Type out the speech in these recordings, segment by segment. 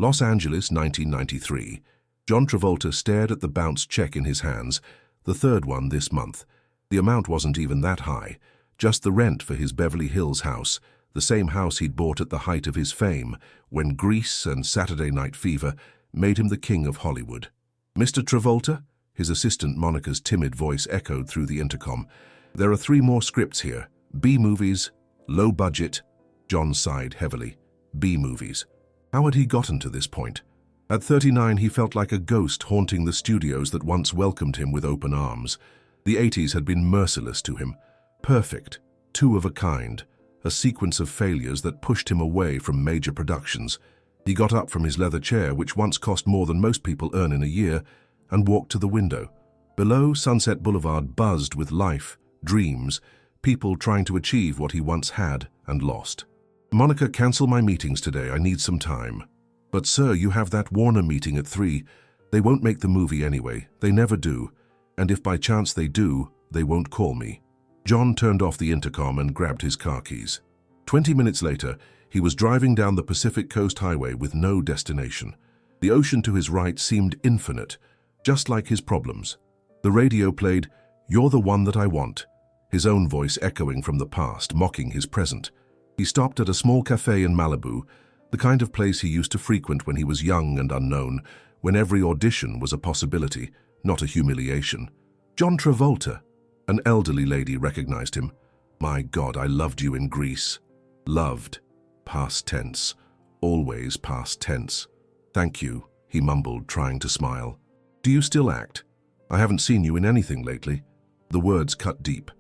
Los Angeles, 1993. John Travolta stared at the bounced check in his hands, the third one this month. The amount wasn't even that high, just the rent for his Beverly Hills house, the same house he'd bought at the height of his fame, when Grease and Saturday Night Fever made him the king of Hollywood. "Mr. Travolta?" His assistant Monica's timid voice echoed through the intercom. "There are 3 more scripts here. B-movies, low budget." John sighed heavily. B-movies. How had he gotten to this point? At 39, he felt like a ghost haunting the studios that once welcomed him with open arms. The 80s had been merciless to him. Perfect, 2 of a kind, a sequence of failures that pushed him away from major productions. He got up from his leather chair, which once cost more than most people earn in a year, and walked to the window. Below, Sunset Boulevard buzzed with life, dreams, people trying to achieve what he once had and lost. "Monica, cancel my meetings today. I need some time." "But sir, you have that Warner meeting at 3. They won't make the movie anyway. They never do. And if by chance they do, they won't call me." John turned off the intercom and grabbed his car keys. 20 minutes later, he was driving down the Pacific Coast Highway with no destination. The ocean to his right seemed infinite, just like his problems. The radio played, "You're the one that I want," his own voice echoing from the past, mocking his present. He stopped at a small cafe in Malibu, the kind of place he used to frequent when he was young and unknown, when every audition was a possibility, not a humiliation. "John Travolta." An elderly lady recognized him. "My God, I loved you in Grease." Loved. Past tense. Always past tense. "Thank you," he mumbled, trying to smile. "Do you still act? I haven't seen you in anything lately." The words cut deep.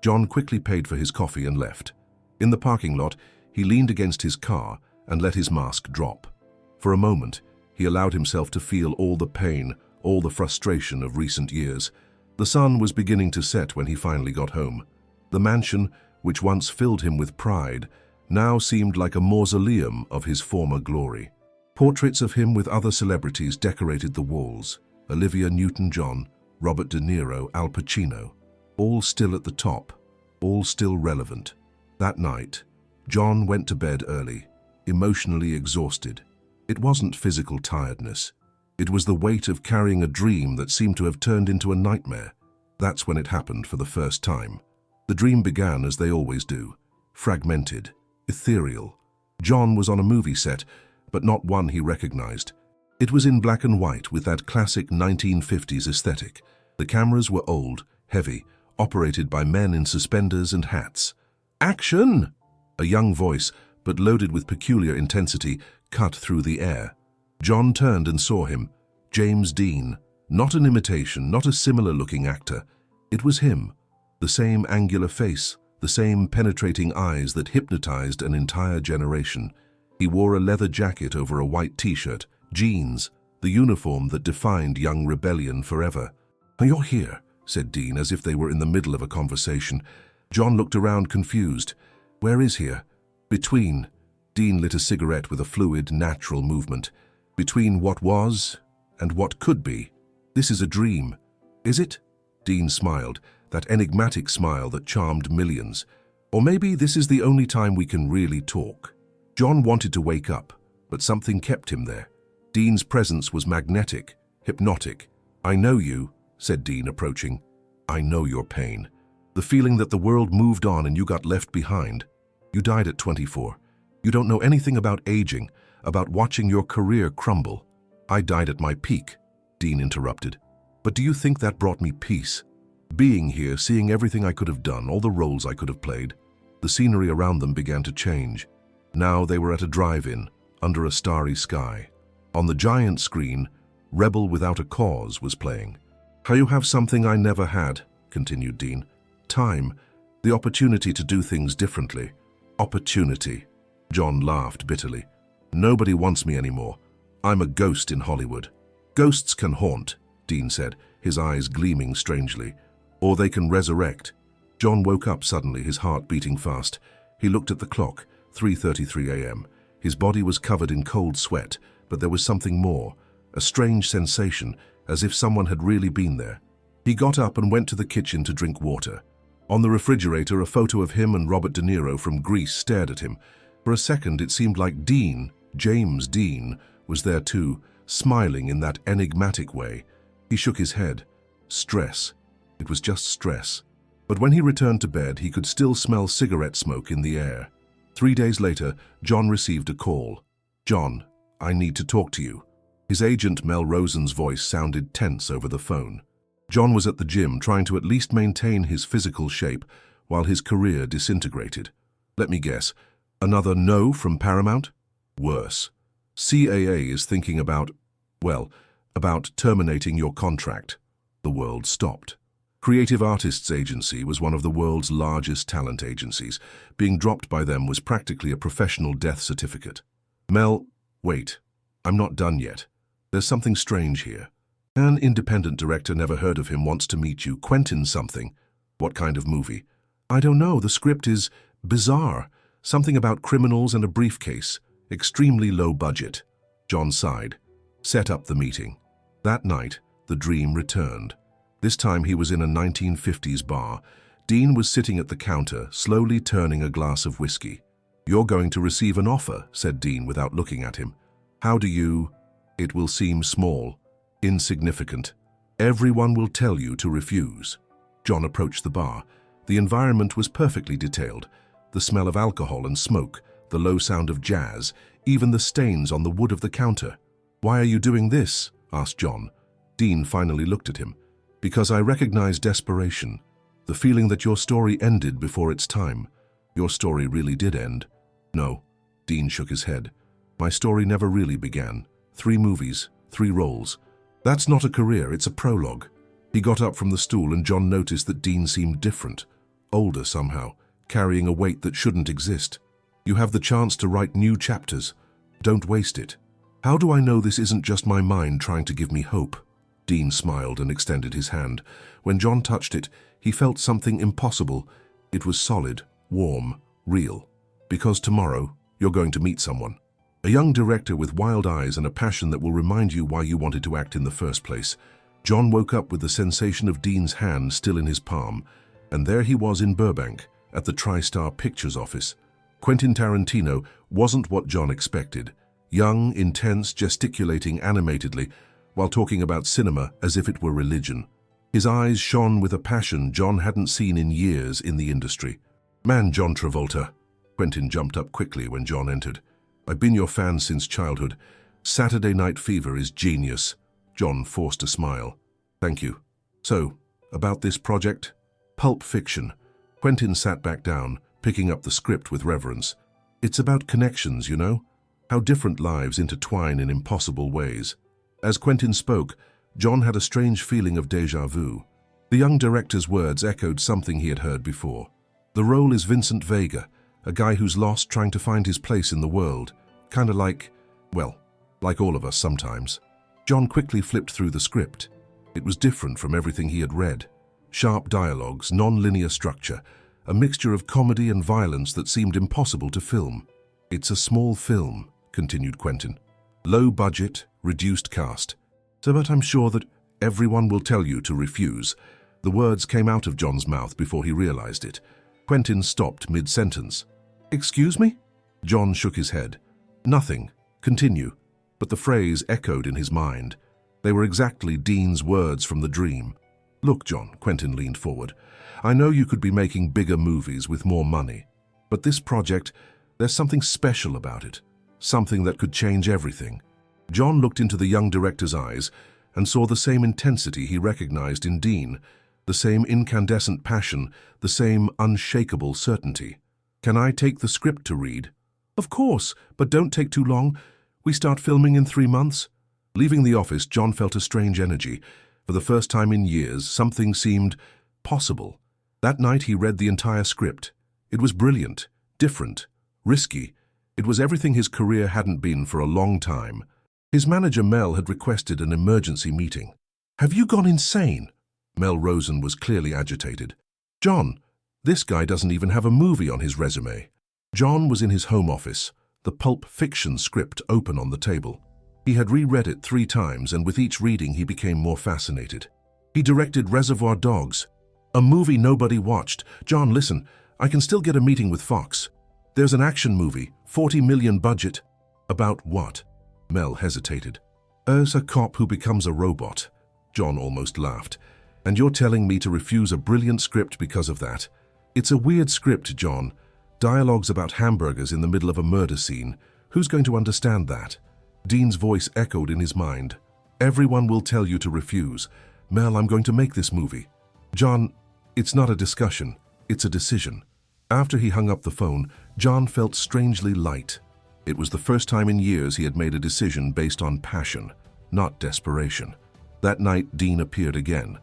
John quickly paid for his coffee and left. In the parking lot, he leaned against his car and let his mask drop. For a moment, he allowed himself to feel all the pain, all the frustration of recent years. The sun was beginning to set when he finally got home. The mansion, which once filled him with pride, now seemed like a mausoleum of his former glory. Portraits of him with other celebrities decorated the walls. Olivia Newton-John, Robert De Niro, Al Pacino, all still at the top, all still relevant. That night, John went to bed early, emotionally exhausted. It wasn't physical tiredness. It was the weight of carrying a dream that seemed to have turned into a nightmare. That's when it happened for the first time. The dream began as they always do, fragmented, ethereal. John was on a movie set, but not one he recognized. It was in black and white with that classic 1950s aesthetic. The cameras were old, heavy, operated by men in suspenders and hats. "Action!" A young voice, but loaded with peculiar intensity, cut through the air. John turned and saw him. James Dean. Not an imitation, not a similar-looking actor. It was him. The same angular face, the same penetrating eyes that hypnotized an entire generation. He wore a leather jacket over a white t-shirt, jeans, the uniform that defined young rebellion forever. "You're here," said Dean, as if they were in the middle of a conversation. John looked around confused. "Where is here?" "Between." Dean lit a cigarette with a fluid, natural movement. "Between what was and what could be. This is a dream." "Is it?" Dean smiled, that enigmatic smile that charmed millions. "Or maybe this is the only time we can really talk." John wanted to wake up, but something kept him there. Dean's presence was magnetic, hypnotic. "I know you," said Dean, approaching. "I know your pain. The feeling that the world moved on and you got left behind. You died at 24. You don't know anything about aging, about watching your career crumble." "I died at my peak," Dean interrupted. "But do you think that brought me peace? Being here, seeing everything I could have done, all the roles I could have played." The scenery around them began to change. Now they were at a drive-in, under a starry sky. On the giant screen, Rebel Without a Cause was playing. "How you have something I never had," continued Dean. "Time, the opportunity to do things differently." "Opportunity." John laughed bitterly. "Nobody wants me anymore. I'm a ghost in Hollywood." "Ghosts can haunt," Dean said, his eyes gleaming strangely. "Or they can resurrect." John woke up suddenly, his heart beating fast. He looked at the clock, 3:33 a.m. His body was covered in cold sweat, but there was something more, a strange sensation, as if someone had really been there. He got up and went to the kitchen to drink water. On the refrigerator, a photo of him and Robert De Niro from Grease stared at him. For a second, it seemed like Dean, James Dean, was there too, smiling in that enigmatic way. He shook his head. Stress. It was just stress. But when he returned to bed, he could still smell cigarette smoke in the air. 3 days later, John received a call. "John, I need to talk to you." His agent Mel Rosen's voice sounded tense over the phone. John was at the gym trying to at least maintain his physical shape while his career disintegrated. "Let me guess, another no from Paramount?" "Worse. CAA is thinking about terminating your contract." The world stopped. Creative Artists Agency was one of the world's largest talent agencies. Being dropped by them was practically a professional death certificate. "Mel, wait. I'm not done yet. There's something strange here. An independent director, never heard of him, wants to meet you. Quentin something." "What kind of movie?" "I don't know. The script is bizarre. Something about criminals and a briefcase. Extremely low budget." John sighed. Set up the meeting. That night, the dream returned. This time he was in a 1950s bar. Dean was sitting at the counter, slowly turning a glass of whiskey. "You're going to receive an offer," said Dean without looking at him. "How do you—" "It will seem small, insignificant. Everyone will tell you to refuse." John approached the bar. The environment was perfectly detailed. The smell of alcohol and smoke, the low sound of jazz, even the stains on the wood of the counter. "Why are you doing this?" asked John. Dean finally looked at him. "Because I recognize desperation. The feeling that your story ended before its time. Your story really did end." "No." Dean shook his head. "My story never really began. 3 movies, 3 roles. That's not a career, it's a prologue." He got up from the stool and John noticed that Dean seemed different. Older somehow, carrying a weight that shouldn't exist. "You have the chance to write new chapters. Don't waste it." "How do I know this isn't just my mind trying to give me hope?" Dean smiled and extended his hand. When John touched it, he felt something impossible. It was solid, warm, real. "Because tomorrow, you're going to meet someone. A young director with wild eyes and a passion that will remind you why you wanted to act in the first place." John woke up with the sensation of Dean's hand still in his palm, and there he was in Burbank, at the TriStar Pictures office. Quentin Tarantino wasn't what John expected. Young, intense, gesticulating animatedly, while talking about cinema as if it were religion. His eyes shone with a passion John hadn't seen in years in the industry. "Man, John Travolta." Quentin jumped up quickly when John entered. "I've been your fan since childhood. Saturday Night Fever is genius." John forced a smile. "Thank you. So, about this project?" "Pulp Fiction." Quentin sat back down, picking up the script with reverence. "It's about connections, you know? How different lives intertwine in impossible ways." As Quentin spoke, John had a strange feeling of déjà vu. The young director's words echoed something he had heard before. The role is Vincent Vega, a guy who's lost trying to find his place in the world. Kinda like all of us sometimes. John quickly flipped through the script. It was different from everything he had read. Sharp dialogues, non-linear structure, a mixture of comedy and violence that seemed impossible to film. "It's a small film," continued Quentin. "Low budget, reduced cast. So, but I'm sure that everyone will tell you to refuse." The words came out of John's mouth before he realized it. Quentin stopped mid-sentence. "Excuse me?" John shook his head. "Nothing. Continue." But the phrase echoed in his mind. They were exactly Dean's words from the dream. "Look, John," Quentin leaned forward. "I know you could be making bigger movies with more money. But this project, there's something special about it. Something that could change everything." John looked into the young director's eyes and saw the same intensity he recognized in Dean, the same incandescent passion, the same unshakable certainty. "Can I take the script to read?" "Of course, but don't take too long. We start filming in 3 months. Leaving the office, John felt a strange energy. For the first time in years, something seemed possible. That night he read the entire script. It was brilliant, different, risky. It was everything his career hadn't been for a long time. His manager Mel had requested an emergency meeting. "Have you gone insane?" Mel Rosen was clearly agitated. "John, this guy doesn't even have a movie on his resume." John was in his home office, the Pulp Fiction script open on the table. He had reread it 3 times, and with each reading he became more fascinated. He directed Reservoir Dogs, a movie nobody watched. "John, listen, I can still get a meeting with Fox. There's an action movie, 40 million budget." "About what?" Mel hesitated. As a cop who becomes a robot. John almost laughed. And you're telling me to refuse a brilliant script because of that? It's a weird script, John. Dialogues about hamburgers in the middle of a murder scene. Who's going to understand that? Dean's voice echoed in his mind. Everyone will tell you to refuse. Mel, I'm going to make this movie. John, it's not a discussion. It's a decision. After he hung up the phone, John felt strangely light. It was the first time in years he had made a decision based on passion, not desperation. That night, Dean appeared again.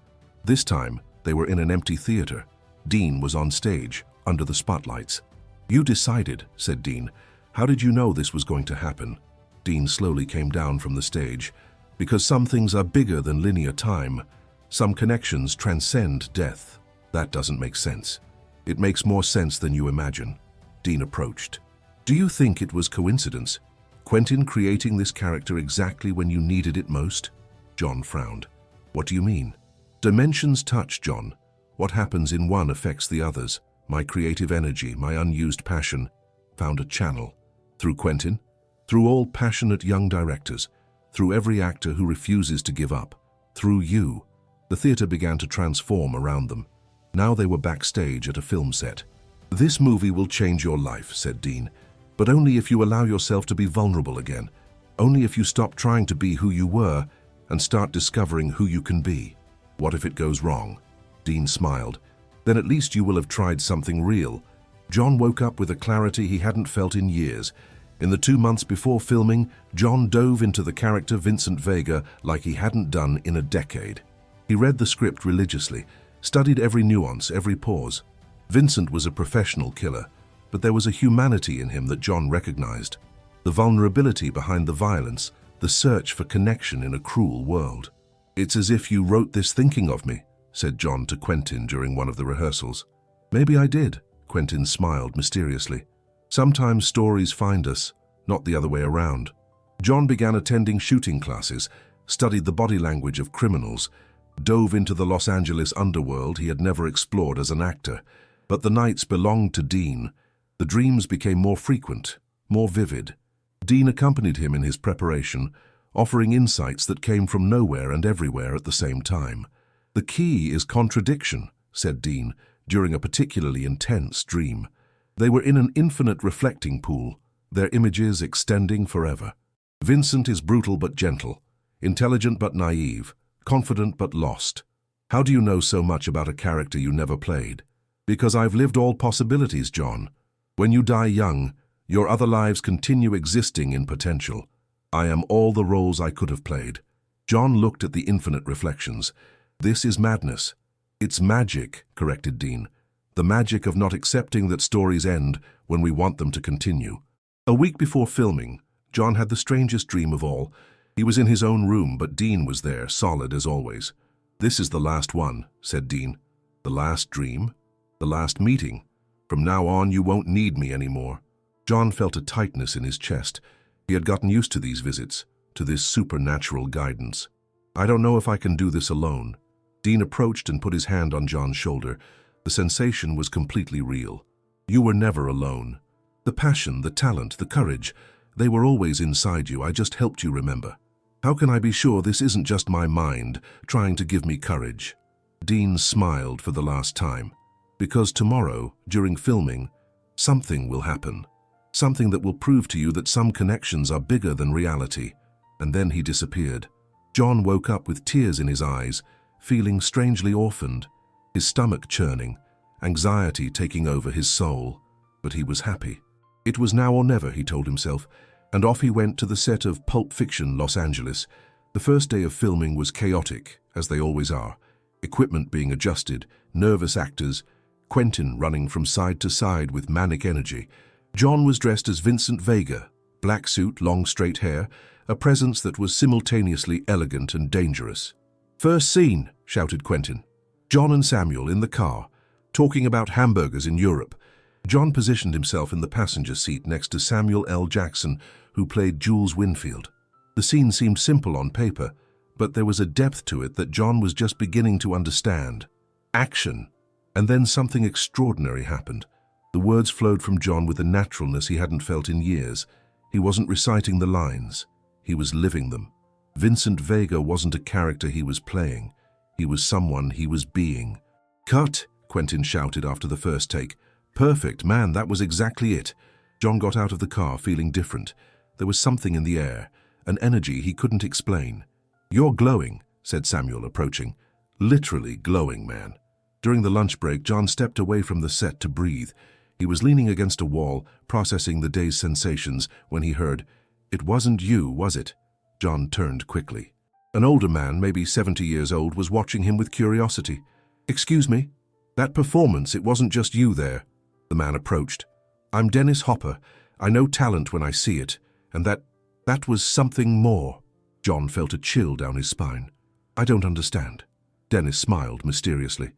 This time, they were in an empty theater. Dean was on stage, under the spotlights. You decided, said Dean. How did you know this was going to happen? Dean slowly came down from the stage. Because some things are bigger than linear time. Some connections transcend death. That doesn't make sense. It makes more sense than you imagine. Dean approached. Do you think it was coincidence? Quentin creating this character exactly when you needed it most? John frowned. What do you mean? Dimensions touch, John. What happens in one affects the others. My creative energy, my unused passion, found a channel. Through Quentin, through all passionate young directors, through every actor who refuses to give up, through you. The theater began to transform around them. Now they were backstage at a film set. This movie will change your life, said Dean, but only if you allow yourself to be vulnerable again. Only if you stop trying to be who you were and start discovering who you can be. What if it goes wrong? Dean smiled. Then at least you will have tried something real. John woke up with a clarity he hadn't felt in years. In the 2 months before filming, John dove into the character Vincent Vega like he hadn't done in a decade. He read the script religiously, studied every nuance, every pause. Vincent was a professional killer, but there was a humanity in him that John recognized. The vulnerability behind the violence, the search for connection in a cruel world. It's as if you wrote this thinking of me, said John to Quentin during one of the rehearsals. Maybe I did, Quentin smiled mysteriously. Sometimes stories find us, not the other way around. John began attending shooting classes, studied the body language of criminals, dove into the Los Angeles underworld he had never explored as an actor. But the nights belonged to Dean. The dreams became more frequent, more vivid. Dean accompanied him in his preparation, offering insights that came from nowhere and everywhere at the same time. The key is contradiction, said Dean, during a particularly intense dream. They were in an infinite reflecting pool, their images extending forever. Vincent is brutal but gentle, intelligent but naive, confident but lost. How do you know so much about a character you never played? Because I've lived all possibilities, John. When you die young, your other lives continue existing in potential. I am all the roles I could have played. John looked at the infinite reflections. This is madness. It's magic, corrected Dean. The magic of not accepting that stories end when we want them to continue. A week before filming, John had the strangest dream of all. He was in his own room, but Dean was there, solid as always. This is the last one, said Dean. The last dream? The last meeting. From now on, you won't need me anymore. John felt a tightness in his chest. He had gotten used to these visits, to this supernatural guidance. I don't know if I can do this alone. Dean approached and put his hand on John's shoulder. The sensation was completely real. You were never alone. The passion, the talent, the courage, they were always inside you. I just helped you remember. How can I be sure this isn't just my mind trying to give me courage? Dean smiled for the last time. Because tomorrow, during filming, something will happen. Something that will prove to you that some connections are bigger than reality. And then he disappeared. John woke up with tears in his eyes, feeling strangely orphaned, his stomach churning, anxiety taking over his soul. But he was happy. It was now or never, he told himself, and off he went to the set of Pulp Fiction, Los Angeles. The first day of filming was chaotic, as they always are. Equipment being adjusted, nervous actors, Quentin running from side to side with manic energy. John was dressed as Vincent Vega, black suit, long straight hair, a presence that was simultaneously elegant and dangerous. First scene, shouted Quentin. John and Samuel in the car, talking about hamburgers in Europe. John positioned himself in the passenger seat next to Samuel L. Jackson, who played Jules Winfield. The scene seemed simple on paper, but there was a depth to it that John was just beginning to understand. Action. And then something extraordinary happened. The words flowed from John with a naturalness he hadn't felt in years. He wasn't reciting the lines. he was living them. Vincent Vega wasn't a character he was playing. He was someone he was being. "Cut!" Quentin shouted after the first take. "Perfect, man, that was exactly it." John got out of the car feeling different. There was something in the air, an energy he couldn't explain. "You're glowing," said Samuel, approaching. "Literally glowing, man." During the lunch break, John stepped away from the set to breathe. He was leaning against a wall, processing the day's sensations, when he heard, "It wasn't you, was it?" John turned quickly. An older man, maybe 70 years old, was watching him with curiosity. "Excuse me? That performance, it wasn't just you there." The man approached. "I'm Dennis Hopper. I know talent when I see it, and that was something more." John felt a chill down his spine. "I don't understand." Dennis smiled mysteriously.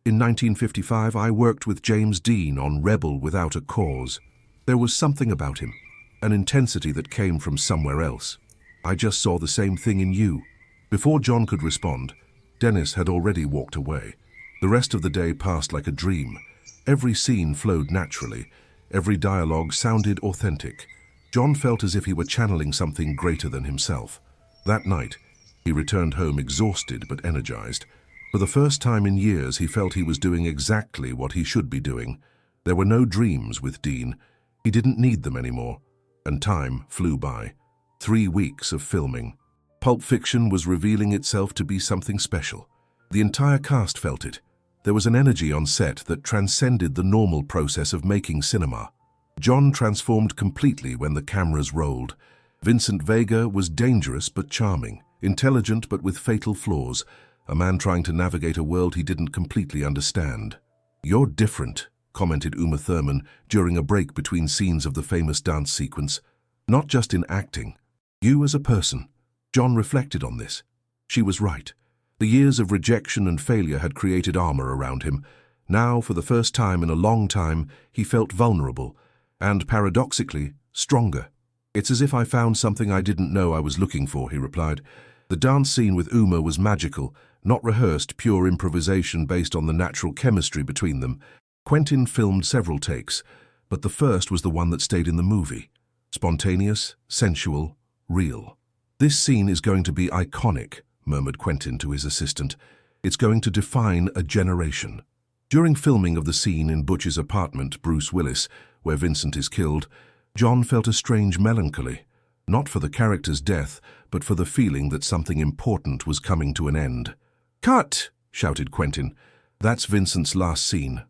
"In 1955, I worked with James Dean on Rebel Without a Cause. There was something about him, an intensity that came from somewhere else. I just saw the same thing in you." Before John could respond, Dennis had already walked away. The rest of the day passed like a dream. Every scene flowed naturally. Every dialogue sounded authentic. John felt as if he were channeling something greater than himself. That night, he returned home exhausted but energized. For the first time in years, he felt he was doing exactly what he should be doing. There were no dreams with Dean. He didn't need them anymore. And time flew by. 3 weeks of filming. Pulp Fiction was revealing itself to be something special. The entire cast felt it. There was an energy on set that transcended the normal process of making cinema. John transformed completely when the cameras rolled. Vincent Vega was dangerous but charming, intelligent but with fatal flaws, a man trying to navigate a world he didn't completely understand. "You're different," commented Uma Thurman during a break between scenes of the famous dance sequence. "Not just in acting. You as a person." John reflected on this. She was right. The years of rejection and failure had created armor around him. Now, for the first time in a long time, he felt vulnerable and, paradoxically, stronger. "It's as if I found something I didn't know I was looking for," he replied. The dance scene with Uma was magical, not rehearsed, pure improvisation based on the natural chemistry between them. Quentin filmed several takes, but the first was the one that stayed in the movie. Spontaneous, sensual, real. "This scene is going to be iconic," murmured Quentin to his assistant. "It's going to define a generation." During filming of the scene in Butch's apartment, Bruce Willis, where Vincent is killed, John felt a strange melancholy. Not for the character's death, but for the feeling that something important was coming to an end. "Cut!" shouted Quentin. "That's Vincent's last scene."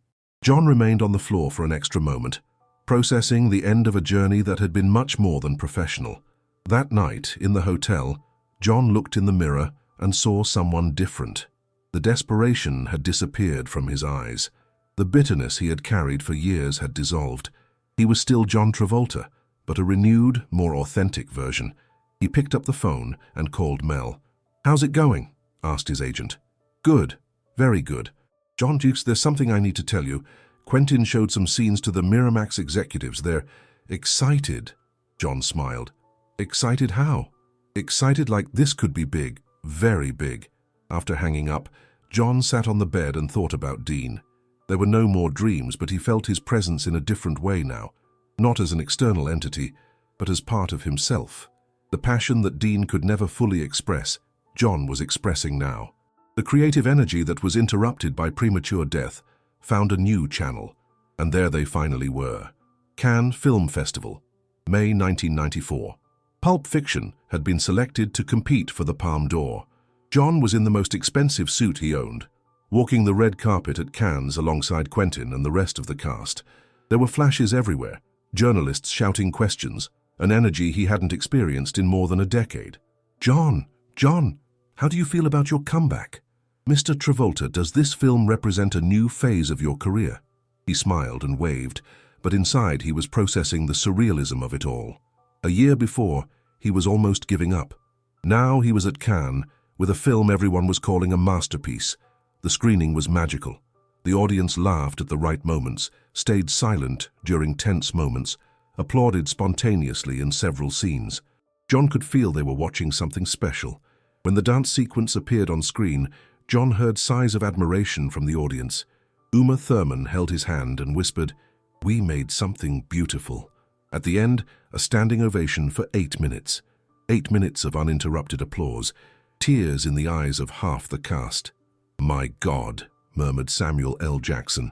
John remained on the floor for an extra moment, processing the end of a journey that had been much more than professional. That night, in the hotel, John looked in the mirror and saw someone different. The desperation had disappeared from his eyes. The bitterness he had carried for years had dissolved. He was still John Travolta, but a renewed, more authentic version. He picked up the phone and called Mel. "How's it going?" asked his agent. "Good. Very good. John Dukes, there's something I need to tell you. Quentin showed some scenes to the Miramax executives. They're excited." John smiled. "Excited how?" "Excited like this could be big, very big." After hanging up, John sat on the bed and thought about Dean. There were no more dreams, but he felt his presence in a different way now. Not as an external entity, but as part of himself. The passion that Dean could never fully express, John was expressing now. The creative energy that was interrupted by premature death found a new channel, and there they finally were. Cannes Film Festival, May 1994. Pulp Fiction had been selected to compete for the Palme d'Or. John was in the most expensive suit he owned, walking the red carpet at Cannes alongside Quentin and the rest of the cast. There were flashes everywhere, journalists shouting questions, an energy he hadn't experienced in more than a decade. John, how do you feel about your comeback?" "Mr. Travolta, does this film represent a new phase of your career?" He smiled and waved, but inside he was processing the surrealism of it all. A year before, he was almost giving up. Now he was at Cannes, with a film everyone was calling a masterpiece. The screening was magical. The audience laughed at the right moments, stayed silent during tense moments, applauded spontaneously in several scenes. John could feel they were watching something special. When the dance sequence appeared on screen, John heard sighs of admiration from the audience. Uma Thurman held his hand and whispered, "We made something beautiful." At the end, a standing ovation for 8 minutes. 8 minutes of uninterrupted applause, tears in the eyes of half the cast. "My God," murmured Samuel L. Jackson.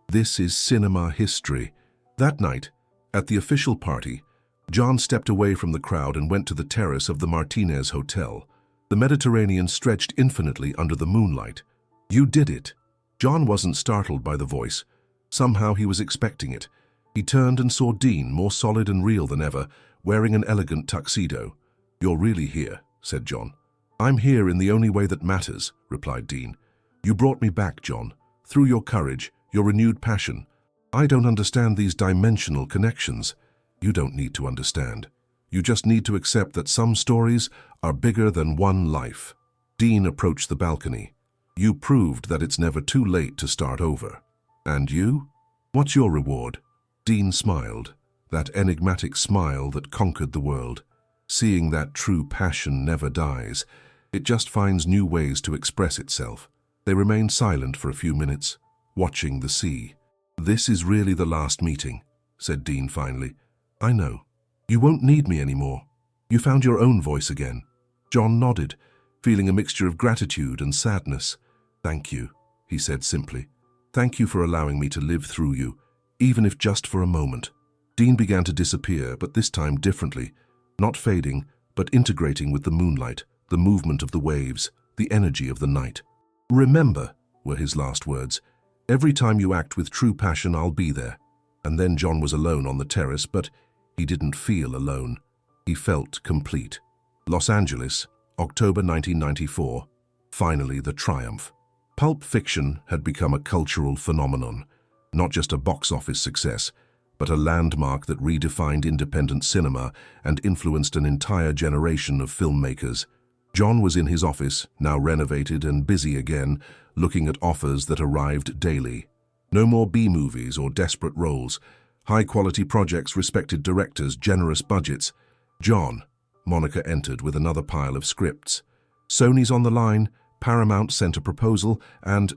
"This is cinema history." That night, at the official party, John stepped away from the crowd and went to the terrace of the Martinez Hotel. The Mediterranean stretched infinitely under the moonlight. "You did it." John wasn't startled by the voice. Somehow he was expecting it. He turned and saw Dean, more solid and real than ever, wearing an elegant tuxedo. "You're really here," said John. "I'm here in the only way that matters," replied Dean. "You brought me back, John, through your courage, your renewed passion. I don't understand these dimensional connections." "You don't need to understand. You just need to accept that some stories are bigger than one life." Dean approached the balcony. "You proved that it's never too late to start over." "And you? What's your reward?" Dean smiled, that enigmatic smile that conquered the world. Seeing that true passion never dies, it just finds new ways to express itself. They remained silent for a few minutes, watching the sea. "This is really the last meeting," said Dean finally. "I know. You won't need me anymore. You found your own voice again." John nodded, feeling a mixture of gratitude and sadness. "Thank you," he said simply. "Thank you for allowing me to live through you, even if just for a moment." Dean began to disappear, but this time differently, not fading, but integrating with the moonlight, the movement of the waves, the energy of the night. "Remember," were his last words, "every time you act with true passion, I'll be there." And then John was alone on the terrace, but he didn't feel alone. He felt complete. Los Angeles, October 1994. Finally, the triumph. Pulp Fiction had become a cultural phenomenon, not just a box office success, but a landmark that redefined independent cinema and influenced an entire generation of filmmakers. John was in his office, now renovated and busy again, looking at offers that arrived daily. No more B-movies or desperate roles. High-quality projects, respected directors, generous budgets. "John," Monica entered with another pile of scripts. "Sony's on the line, Paramount sent a proposal, and,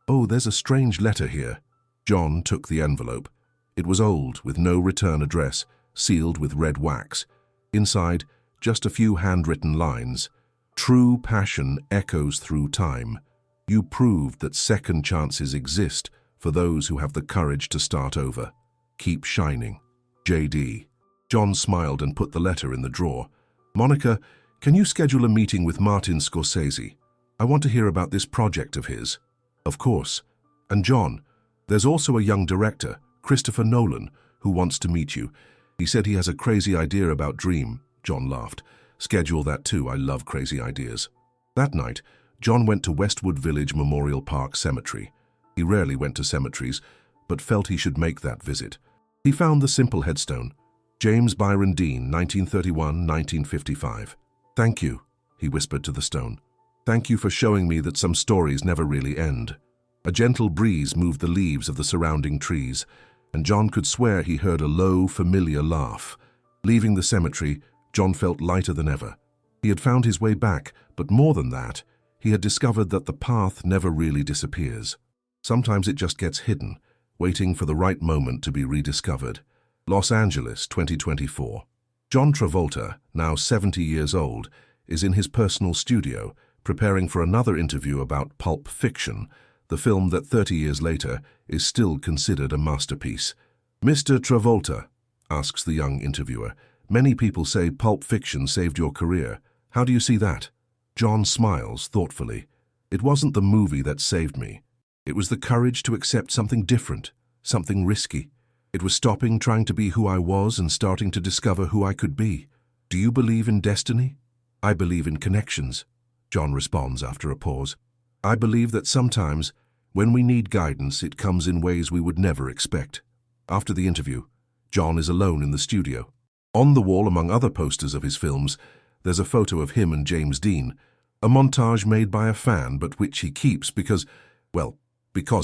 oh, there's a strange letter here." John took the envelope. It was old, with no return address, sealed with red wax. Inside, just a few handwritten lines. "True passion echoes through time. You proved that second chances exist for those who have the courage to start over. Keep shining. J.D." John smiled and put the letter in the drawer. "Monica, can you schedule a meeting with Martin Scorsese? I want to hear about this project of his." "Of course. And John, there's also a young director, Christopher Nolan, who wants to meet you. He said he has a crazy idea about Dream." John laughed. "Schedule that too. I love crazy ideas." That night, John went to Westwood Village Memorial Park Cemetery. He rarely went to cemeteries, but felt he should make that visit. He found the simple headstone. James Byron Dean, 1931–1955. "Thank you," he whispered to the stone. "Thank you for showing me that some stories never really end." A gentle breeze moved the leaves of the surrounding trees, and John could swear he heard a low, familiar laugh. Leaving the cemetery, John felt lighter than ever. He had found his way back, but more than that, he had discovered that the path never really disappears. Sometimes it just gets hidden, waiting for the right moment to be rediscovered. Los Angeles, 2024. John Travolta, now 70 years old, is in his personal studio, preparing for another interview about Pulp Fiction, the film that 30 years later is still considered a masterpiece. "Mr. Travolta," asks the young interviewer, "many people say Pulp Fiction saved your career. How do you see that?" John smiles thoughtfully. "It wasn't the movie that saved me. It was the courage to accept something different, something risky. It was stopping trying to be who I was and starting to discover who I could be." "Do you believe in destiny?" "I believe in connections," John responds after a pause. "I believe that sometimes, when we need guidance, it comes in ways we would never expect." After the interview, John is alone in the studio. On the wall, among other posters of his films, there's a photo of him and James Dean, a montage made by a fan but which he keeps because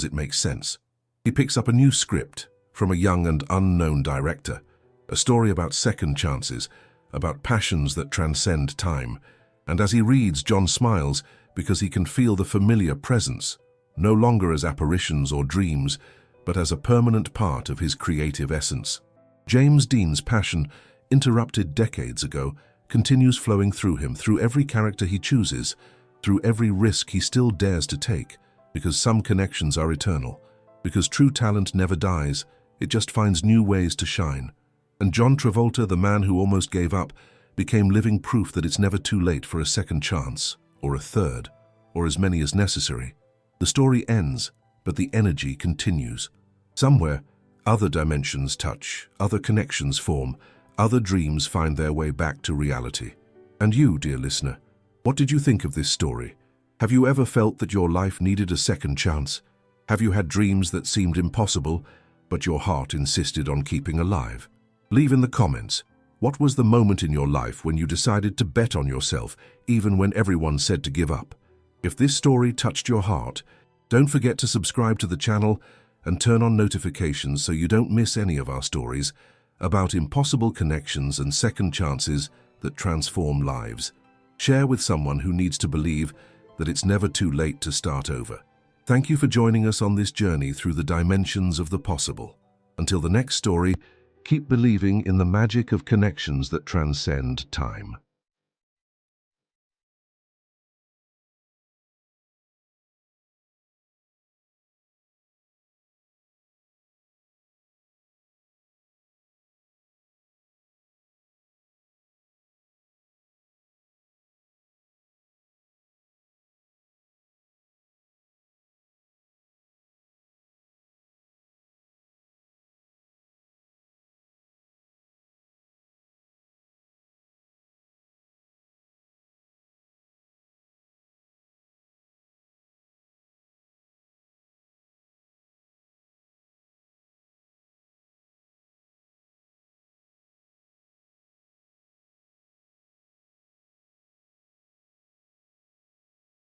it makes sense. He picks up a new script from a young and unknown director, a story about second chances, about passions that transcend time. And as he reads, John smiles because he can feel the familiar presence, no longer as apparitions or dreams, but as a permanent part of his creative essence. James Dean's passion, interrupted decades ago, continues flowing through him, through every character he chooses, through every risk he still dares to take, because some connections are eternal, because true talent never dies, it just finds new ways to shine. And John Travolta, the man who almost gave up, became living proof that it's never too late for a second chance, or a third, or as many as necessary. The story ends, but the energy continues. Somewhere, other dimensions touch, other connections form, other dreams find their way back to reality. And you, dear listener, what did you think of this story? Have you ever felt that your life needed a second chance? Have you had dreams that seemed impossible, but your heart insisted on keeping alive? Leave in the comments, what was the moment in your life when you decided to bet on yourself, even when everyone said to give up? If this story touched your heart, don't forget to subscribe to the channel and turn on notifications so you don't miss any of our stories about impossible connections and second chances that transform lives. Share with someone who needs to believe that it's never too late to start over. Thank you for joining us on this journey through the dimensions of the possible. Until the next story, keep believing in the magic of connections that transcend time.